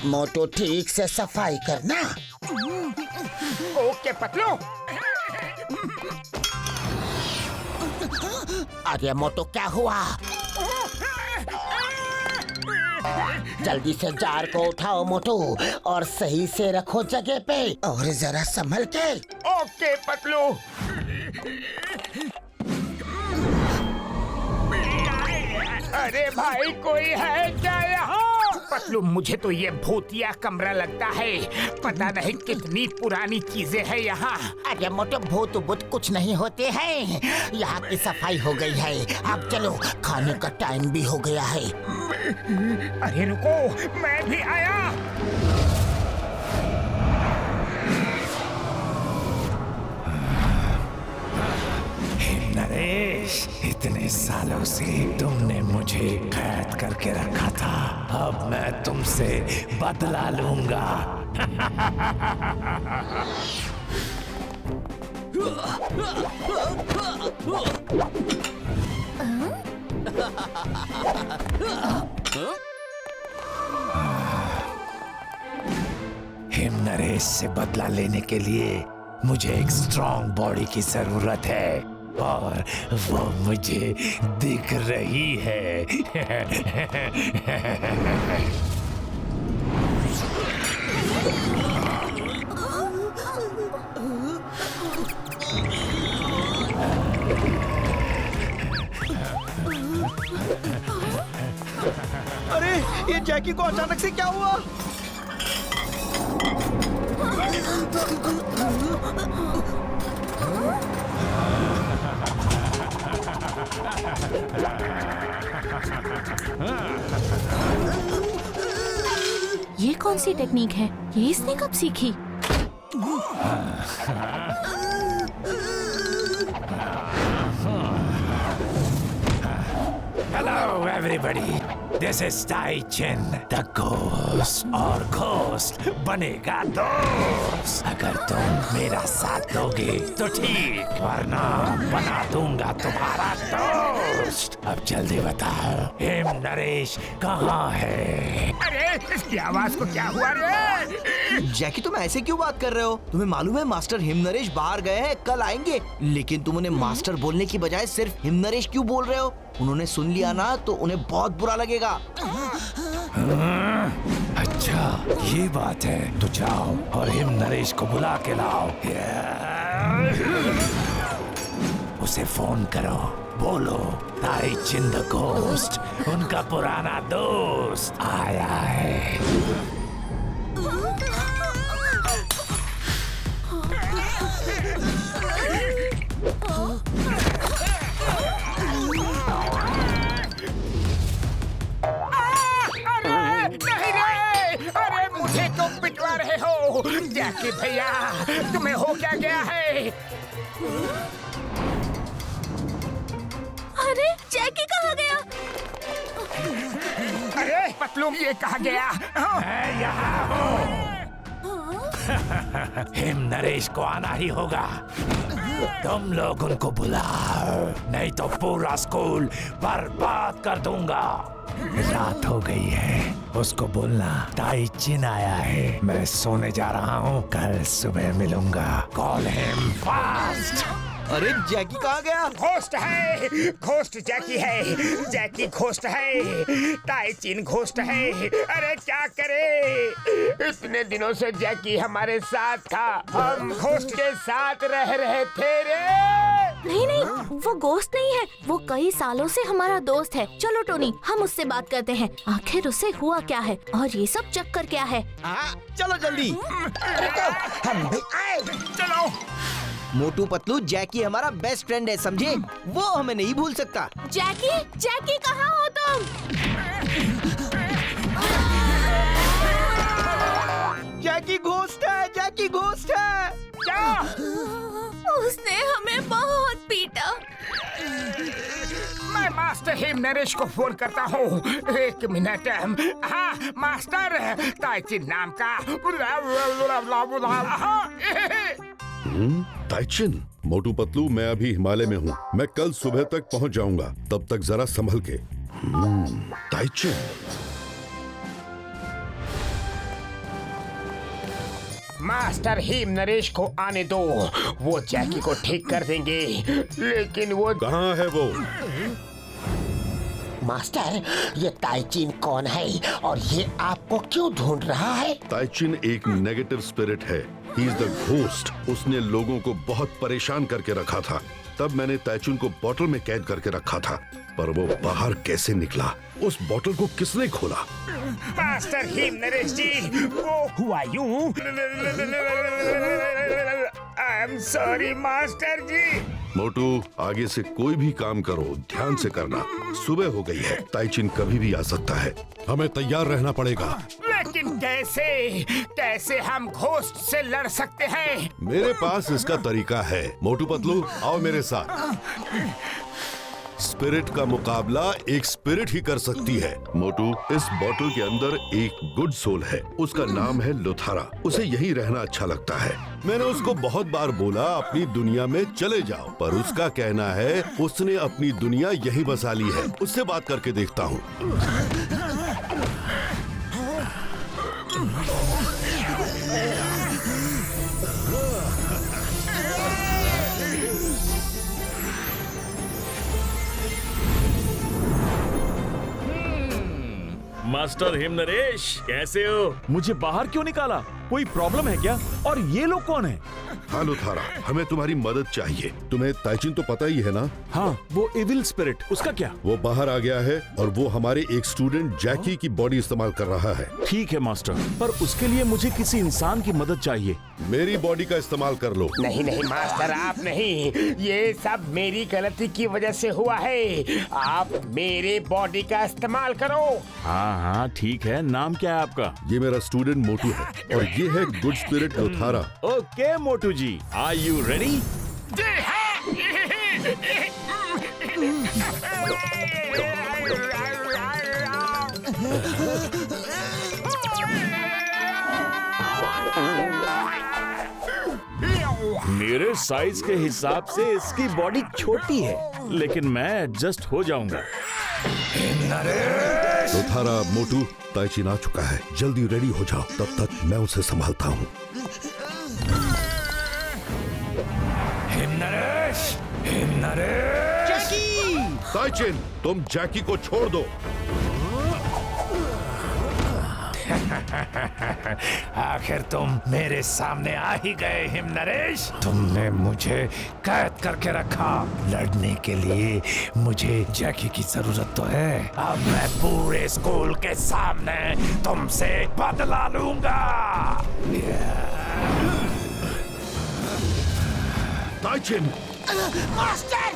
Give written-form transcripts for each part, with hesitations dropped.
मोटू ठीक से सफाई करना। ओके पतलू। अरे मोटू क्या हुआ? जल्दी से जार को उठाओ मोटू और सही से रखो जगह पे और जरा संभल के। ओके पतलू। अरे भाई कोई है क्या यहाँ? पतलू मुझे तो ये भूतिया कमरा लगता है, पता नहीं कितनी पुरानी चीजें हैं यहाँ। अरे मोटू भूत भूत कुछ नहीं होते हैं, यहाँ की सफाई हो गई है। अब चलो खाने का टाइम भी हो गया है। अरे रुको, मैं भी आया। नरेश, इतने सालों से तुमने मुझे कैद करके रखा था, अब मैं तुमसे बदला लूंगा। हिम नरेश से बदला लेने के लिए मुझे एक स्ट्रॉन्ग बॉडी की जरूरत है और वो मुझे दिख रही है। अरे ये जैकी को अचानक से क्या हुआ? ये कौन सी टेक्निक है? ये इसने कब सीखी? Hello everybody, this is Tai Chin, the ghost और घोस्ट बनेगा दोस्त। अगर तुम मेरा साथ दोगे तो ठीक, वरना बना दूंगा तुम्हारा दोस्त। अब जल्दी बताओ, हिम नरेश कहाँ है? अरे इसकी आवाज को क्या हुआ रे? जैकी तुम ऐसे क्यों बात कर रहे हो? तुम्हें मालूम है मास्टर हिमनरेश बाहर गए हैं, कल आएंगे। लेकिन तुम उन्हें मास्टर बोलने की बजाय सिर्फ हिमनरेश क्यों बोल रहे हो? उन्होंने सुन लिया ना तो उन्हें बहुत बुरा लगेगा। अच्छा ये बात है, तो जाओ और हिम नरेश को बुला के लाओ। उसे फोन करो, बोलो ताई चिन द घोस्ट, उनका पुराना दोस्त आया है। जैकी भैया, तुम्हें हो क्या गया है? अरे जैकी कहाँ गया? अरे पतलू ये कहाँ गया? मैं यहाँ हूँ। हिम नरेश को आना ही होगा। तुम लोग उनको बुलाओ, नहीं तो पूरा स्कूल बर्बाद कर दूंगा। रात हो गई है, उसको बोलना ताई चिन आया है, मैं सोने जा रहा हूँ, कल सुबह मिलूंगा। Call him fast. अरे जैकी कहाँ गया? घोस्ट है, घोस्ट जैकी है, जैकी घोस्ट है, ताई चिन घोस्ट है। अरे क्या करे, इतने दिनों से जैकी हमारे साथ था, हम घोस्ट के साथ रह रहे थे रे। नहीं नहीं, वो घोस्ट नहीं है, वो कई सालों से हमारा दोस्त है। चलो टोनी, हम उससे बात करते हैं, आखिर उसे हुआ क्या है और ये सब चक्कर क्या है। चलो जल्दी। हम भी आए। चलो। मोटू पतलू जैकी हमारा बेस्ट फ्रेंड है, समझे? वो हमें नहीं भूल सकता। जैकी, जैकी कहाँ हो तुम? जैकी घोस्ट है, जैकी घोस्ट है। क्या? उसने हमें बहुत पीटा। मैं मास्टर हिम नरेश को फोन करता हूँ। एक मिनट। हाँ मास्टर, ताई चिन नाम का। ताइचिन, मोटू पतलू मैं अभी हिमालय में हूँ, मैं कल सुबह तक पहुँच जाऊंगा, तब तक जरा संभल के। ताइचिन। मास्टर हिम नरेश को आने दो, वो जैकी को ठीक कर देंगे। लेकिन वो कहाँ है वो? मास्टर, ये ताइचिन कौन है और ये आपको क्यों ढूंढ रहा है? ताइचिन एक नेगेटिव स्पिरिट है। He is the ghost. उसने लोगों को बहुत परेशान करके रखा था। तब मैंने ताइचिन को बोतल में कैद करके रखा था, पर वो बाहर कैसे निकला? उस बोतल को किसने खोला? मास्टर हिम नरेश जी, वो हुआ यूं। आई एम सॉरी मास्टर जी। मोटू, आगे से कोई भी काम करो ध्यान से करना। सुबह हो गई है, ताइचिन कभी भी आ सकता है। हमें तैयार रहना पड़ेगा। लेकिन कैसे कैसे हम घोस्ट से लड़ सकते हैं? मेरे पास इसका तरीका है। मोटू पतलू, आओ मेरे साथ। स्पिरिट का मुकाबला एक स्पिरिट ही कर सकती है। मोटू, इस बोतल के अंदर एक गुड सोल है। उसका नाम है लुथारा। उसे यहीं रहना अच्छा लगता है। मैंने उसको बहुत बार बोला अपनी दुनिया में चले जाओ, पर उसका कहना है उसने अपनी दुनिया यहीं बसा ली है। उससे बात करके देखता हूँ। मास्टर हिम नरेश, कैसे हो? मुझे बाहर क्यों निकाला? कोई प्रॉब्लम है क्या? और ये लोग कौन है? हाँ लुथारा, हमें तुम्हारी मदद चाहिए। तुम्हें ताइचिन तो पता ही है ना? हाँ, वो एविल स्पिरिट, उसका क्या? वो बाहर आ गया है और वो हमारे एक स्टूडेंट जैकी की बॉडी इस्तेमाल कर रहा है। ठीक है मास्टर, पर उसके लिए मुझे किसी इंसान की मदद चाहिए। मेरी बॉडी का इस्तेमाल कर लो। नहीं नहीं मास्टर, आप नहीं। ये सब मेरी गलती की वजह से हुआ है। आप मेरे बॉडी का इस्तेमाल करो। हाँ हाँ ठीक है, नाम क्या है आपका? ये मेरा स्टूडेंट मोटू है और ये है गुड स्पिरिट लुथारा। ओके मोटू जी, आर यू रेडी? मेरे साइज के हिसाब से इसकी बॉडी छोटी है, लेकिन मैं एडजस्ट हो जाऊंगा। लुथारा, मोटू, ताइचिन आ चुका है। जल्दी रेडी हो जाओ, तब तक मैं उसे संभालता हूँ। ताइचिन, तुम जैकी को छोड़ दो। आखिर तुम मेरे सामने आ ही गए हिम नरेश। तुमने मुझे कैद करके रखा। लड़ने के लिए मुझे जैकी की जरूरत तो है। अब मैं पूरे स्कूल के सामने तुमसे बदला लूंगा। ताइचिन, मास्टर!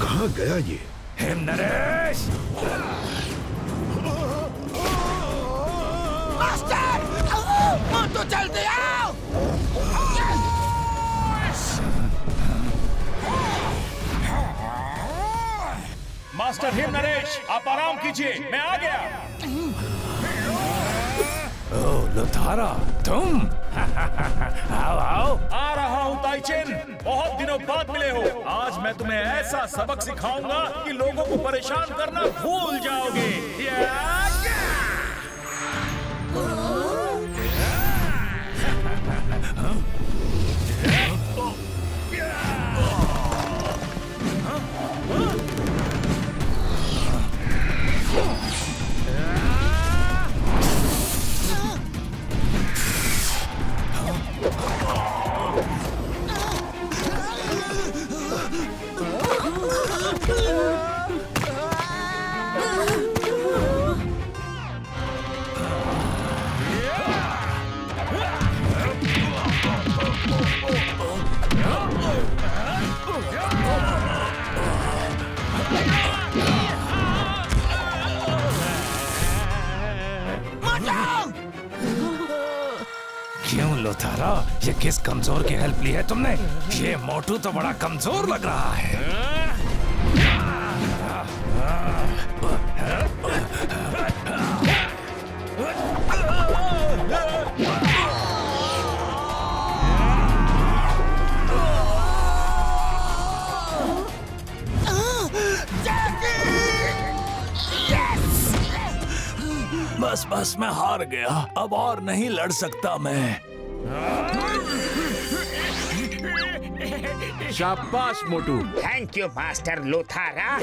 कहाँ गया ये? हिम नरेश! मास्टर! मोटू जल्दी आओ! मास्टर हिम नरेश, आप आराम कीजिए, मैं आ गया। ओ लुथारा, तुम? आओ आओ। आ रहा हूँ ताइचिन, बहुत दिनों बाद मिले हो। आज मैं तुम्हें ऐसा सबक सिखाऊंगा कि लोगों को परेशान करना भूल जाओगे। क्यों लुथारा, ये किस कमजोर की हेल्प ली है तुमने? ये मोटू तो बड़ा कमजोर लग रहा है। बस बस मैं हार गया, अब और नहीं लड़ सकता मैं। शाबाश मोटू। थैंक यू मास्टर लोथारा।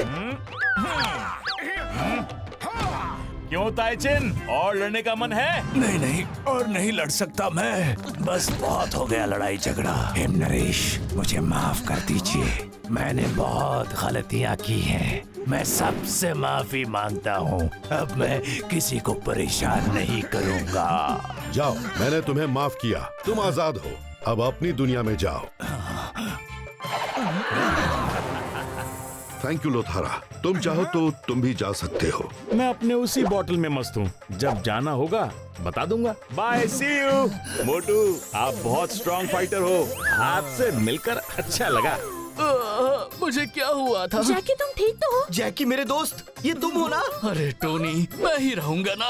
क्यों ताइचिन, और लड़ने का मन है? नहीं नहीं, और नहीं लड़ सकता मैं, बस बहुत हो गया लड़ाई झगड़ा। हिमनरेश, मुझे माफ कर दीजिए, मैंने बहुत गलतियां की हैं। मैं सबसे माफी मांगता हूँ, अब मैं किसी को परेशान नहीं करूँगा। जाओ, मैंने तुम्हें माफ किया, तुम आजाद हो, अब अपनी दुनिया में जाओ। थैंक यू लोथारा, तुम चाहो तो तुम भी जा सकते हो। मैं अपने उसी बोतल में मस्त हूँ, जब जाना होगा बता दूंगा। Bye, C you. मोटू, आप बहुत स्ट्रॉन्ग फाइटर हो, आपसे मिलकर अच्छा लगा। मुझे क्या हुआ था? जैकी तुम ठीक तो हो? जैकी मेरे दोस्त, ये तुम हो ना? अरे टोनी, मैं ही रहूंगा ना।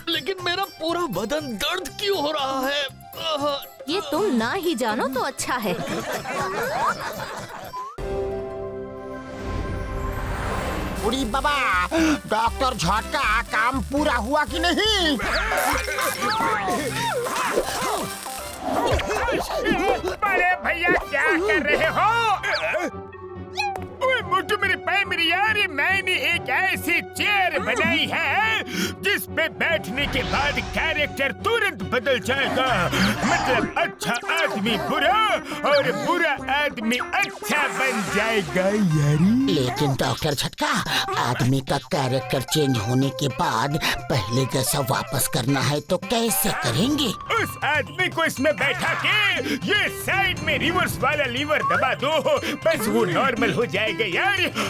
लेकिन मेरा पूरा बदन दर्द क्यों हो रहा है? ये तुम ना ही जानो तो अच्छा है। उड़ी बाबा, डॉक्टर झटका काम पूरा हुआ कि नहीं? बड़े भैया क्या कर रहे हो? ओए मोटू, मेरे पैर, मेरी यार, मैंने एक ऐसी चेयर बनाई है जिस पे बैठने के बाद कैरेक्टर तुरंत बदल जाएगा। मतलब अच्छा आदमी बुरा और बुरा आदमी अच्छा बन जाएगा यारी। लेकिन डॉक्टर झटका, आदमी का कैरेक्टर चेंज होने के बाद पहले जैसा वापस करना है तो कैसे करेंगे? उस आदमी को इसमें बैठा के ये साइड में रिवर्स वाला लीवर दबा दो, बस वो नॉर्मल हो जाएगा यार।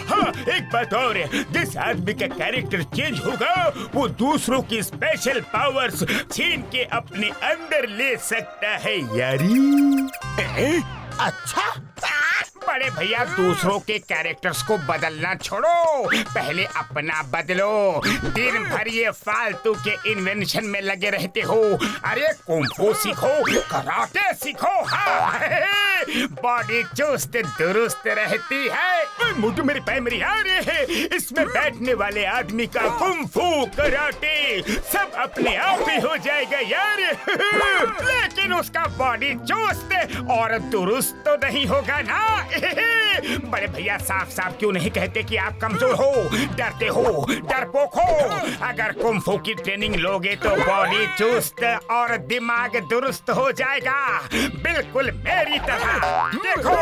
हाँ, एक बात और है, जिस आदमी का कैरेक्टर चेंज होगा वो दूसरों की स्पेशल पावर्स छीन के अपने अंदर ले सकता है यारी। अच्छा, बड़े भैया, दूसरों के कैरेक्टर्स को बदलना छोड़ो, पहले अपना बदलो। दिन भर ये फालतू के इन्वेंशन में लगे रहते हो। अरे कुंफू सीखो, कराटे सीखो, हाँ। बॉडी चुस्त दुरुस्त रहती है। मोटू, मेरे पैर, मेरी यार, इसमें बैठने वाले आदमी का कुंफू कराटे सब अपने आप ही हो जाएगा यार। लेकिन उसका बॉडी चुस्त और दुरुस्त तो नहीं होगा ना। बड़े भैया, साफ साफ क्यों नहीं कहते कि आप कमजोर हो, डरते हो, डरपोक हो? अगर कुंफू की ट्रेनिंग लोगे तो बॉडी चुस्त और दिमाग दुरुस्त हो जाएगा, बिल्कुल मेरी तरह। देखो,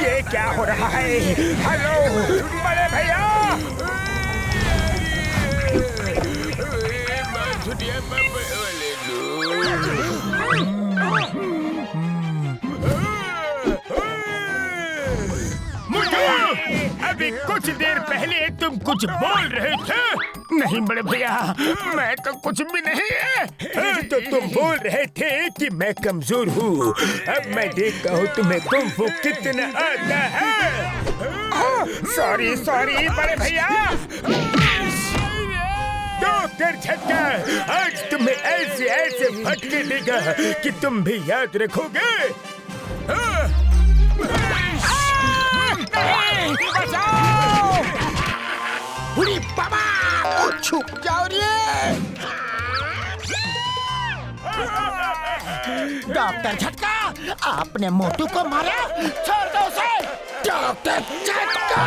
ये क्या हो रहा है? हेलो बड़े भैया, अभी कुछ देर पहले तुम कुछ बोल रहे थे। नहीं बड़े भैया, मैं तो कुछ भी नहीं है। तो तुम बोल रहे थे कि मैं कमजोर हूँ। अब मैं देखता हूँ तुम्हें कुंफू कितना आता है। सॉरी सॉरी बड़े भैया। डॉक्टर झटका आज तुम्हें ऐसे ऐसे फटके देगा कि तुम भी याद रखोगे। बचाओ! उड़ी बाबा, छुप जाओ रे! डॉक्टर झटका, आपने मोटू को मारा, छोड़ दो उसे। डॉक्टर झटका!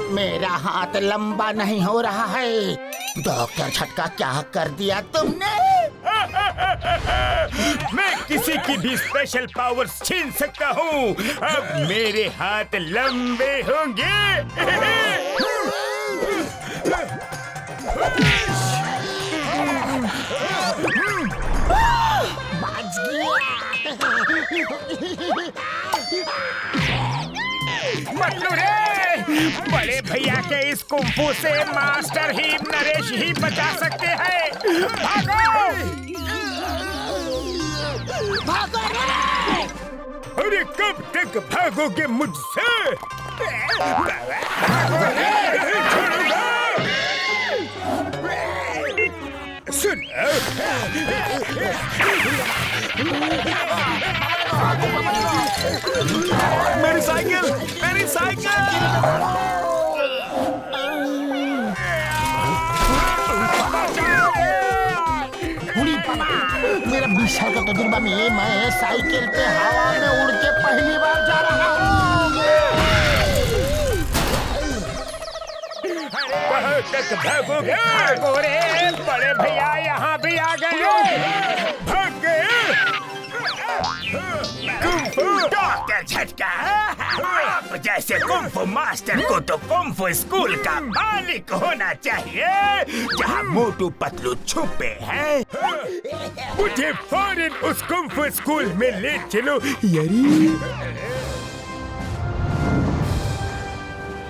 मेरा हाथ लंबा नहीं हो रहा है। डॉक्टर झटका, क्या कर दिया तुमने? मैं किसी की भी स्पेशल पावर्स छीन सकता हूँ। अब मेरे हाथ लंबे होंगे। बच गया। मत लो रे, बड़े भैया के इस कुंफू से मास्टर हिम नरेश ही बचा सकते हैं। भागो! भागो रे! अरे कब तक भागोगे मुझसे? भागो रे! छोड़ूंगा! सुन, मेरी साइकिल, मेरी साइकिल। मेरा 20 साल का तजुर्बा में मैं साइकिल पे हवा में उड़ के पहली बार जा रहा हूँ। कहाँ तक भागोगे? भागो रे! बड़े भैया यहाँ भी आ गए। भाग गए। डॉक्टर झटका, आप जैसे कुंफू मास्टर को तो कुंफू स्कूल का मालिक होना चाहिए, जहाँ मोटू पतलू छुपे हैं। मुझे फौरन उस कुंफू स्कूल में ले चलो यारी।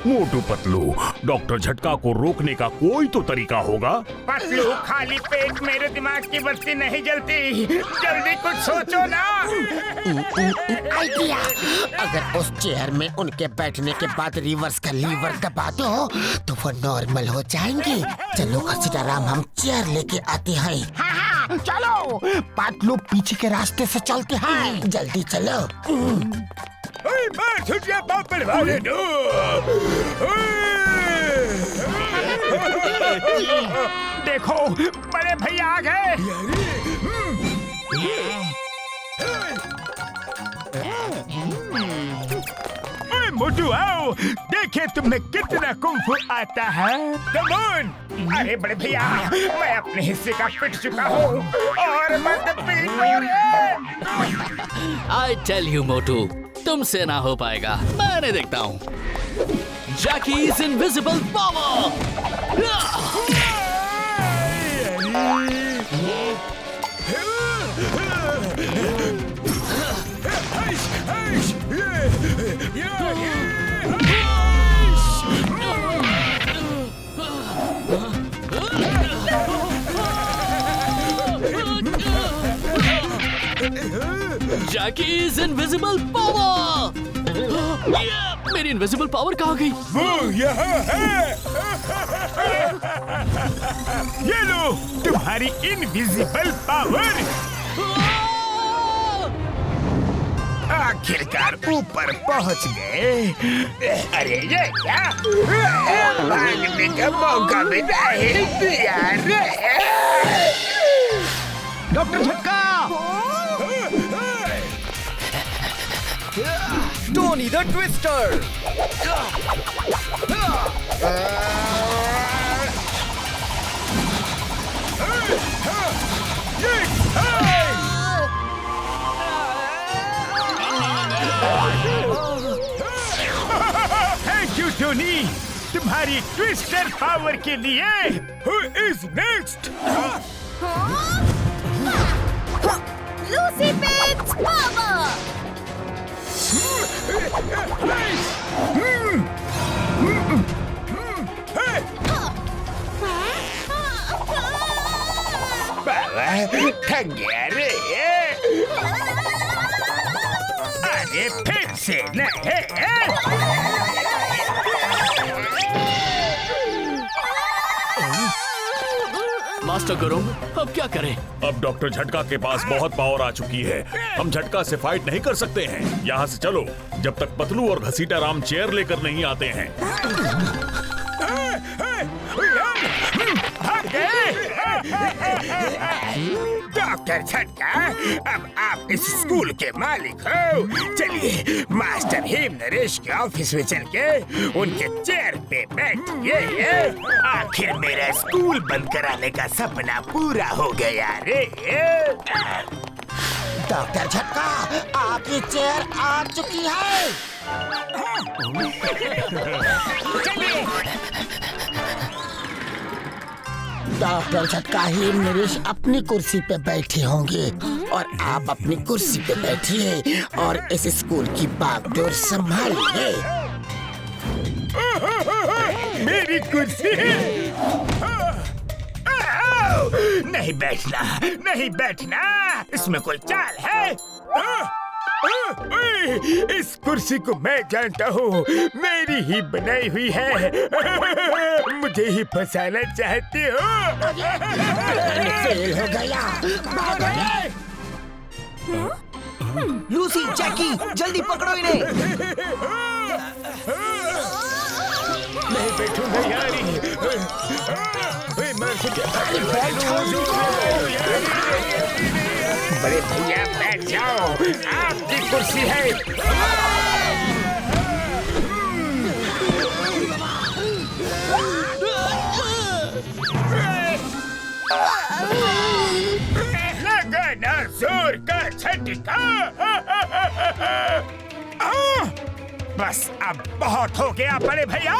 मोटू पतलू, डॉक्टर झटका को रोकने का कोई तो तरीका होगा। पतलू, खाली पेट मेरे दिमाग की बत्ती नहीं जलती, जल्दी कुछ सोचो ना। आइडिया! अगर उस चेयर में उनके बैठने के बाद रिवर्स का लीवर दबा दो तो वो नॉर्मल हो जाएंगे। चलो घसीटाराम, हम चेयर लेके आते हैं। हाँ, चलो। पतलू पीछे के रास्ते से चलते हैं, जल्दी चलो। छुटिया पापड़ वाले दो। देखो, बड़े भैया आ गए। मोटू आओ, देखे तुम्हें कितना कुंफू आता है। Come on! अरे बड़े भैया, मैं अपने हिस्से का पिट चुका हूँ और मत पीटो रे। आई टेल यू मोटू, तुमसे ना हो पाएगा, मैंने देखता हूँ। Jackie's invisible power. Jackie's invisible power. मेरी इनविजिबल पावर कहाँ गई? वो यहाँ है। ये लो तुम्हारी इनविजिबल पावर। आखिरकार ऊपर पहुँच गए। अरे ये क्या? भागने का मौका भी नहीं दिया रे। डॉक्टर झटका! Tony the twister! Thank you Tony, तुम्हारी ट्विस्टर पावर के लिए। Who is next? Lucy picks power. बाबा थक गया रे। अरे फिर से नहीं। मास्टर गुरुंग, अब क्या करें? अब डॉक्टर झटका के पास बहुत पावर आ चुकी है, हम झटका से फाइट नहीं कर सकते हैं। यहाँ से चलो, जब तक पतलू और घसीटाराम चेयर लेकर नहीं आते हैं। डॉक्टर झटका, अब आप इस स्कूल के मालिक हो। चलिए मास्टर हेम नरेश के ऑफिस में चल के उनके चेयर पे बैठिए। आखिर मेरा स्कूल बंद कराने का सपना पूरा हो गया रे। डॉक्टर झटका, आपकी चेयर आ चुकी है। डॉक्टर झटका हेम नरेश अपनी कुर्सी पे बैठे होंगे और आप अपनी कुर्सी पे बैठिए और इस स्कूल की बागडोर संभालिए। कुर्सी। नहीं बैठना, नहीं बैठना, इसमें कोई चाल है? इस कुर्सी को मैं जानता हूँ, मेरी ही बनाई हुई है। मुझे ही फंसाना चाहती हो? फेल हो गया। लूसी, जैकी, जल्दी पकड़ो इन्हें। नहीं बैठूंगा यारी। बड़े भैया बैठ जाओ, आपकी कुर्सी है। लगाना जोर का झटका। बस अब बहुत हो गया बड़े भैया।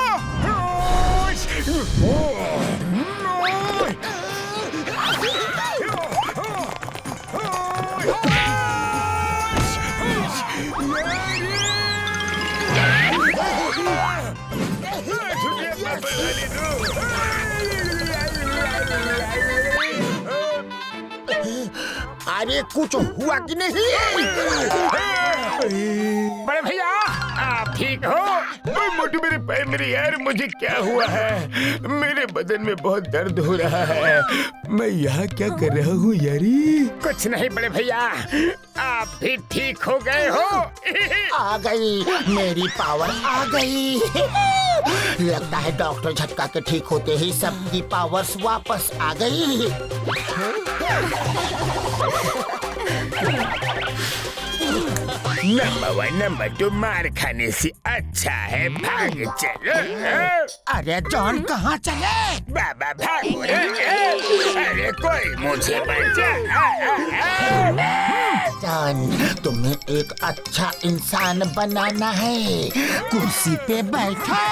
अरे कुछ हुआ कि नहीं? बड़े भैया आप ठीक हो? मोटू मेरे पैर मेरे यार, मुझे क्या हुआ है? मेरे बदन में बहुत दर्द हो रहा है। मैं यहाँ क्या कर रहा हूँ यारी? कुछ नहीं बड़े भैया, आप भी ठीक हो गए हो? आ गई, मेरी पावर आ गई। लगता है डॉक्टर झटका के ठीक होते ही सबकी पावर्स वापस आ गई। नंबर 1 नंबर 2 मार खाने से अच्छा है भाग चलो। अरे जॉन कहाँ चले? बाबा भागो। अरे कोई मुझे बचा। जॉन, तुम्हें एक अच्छा इंसान बनाना है। कुर्सी पे बैठो।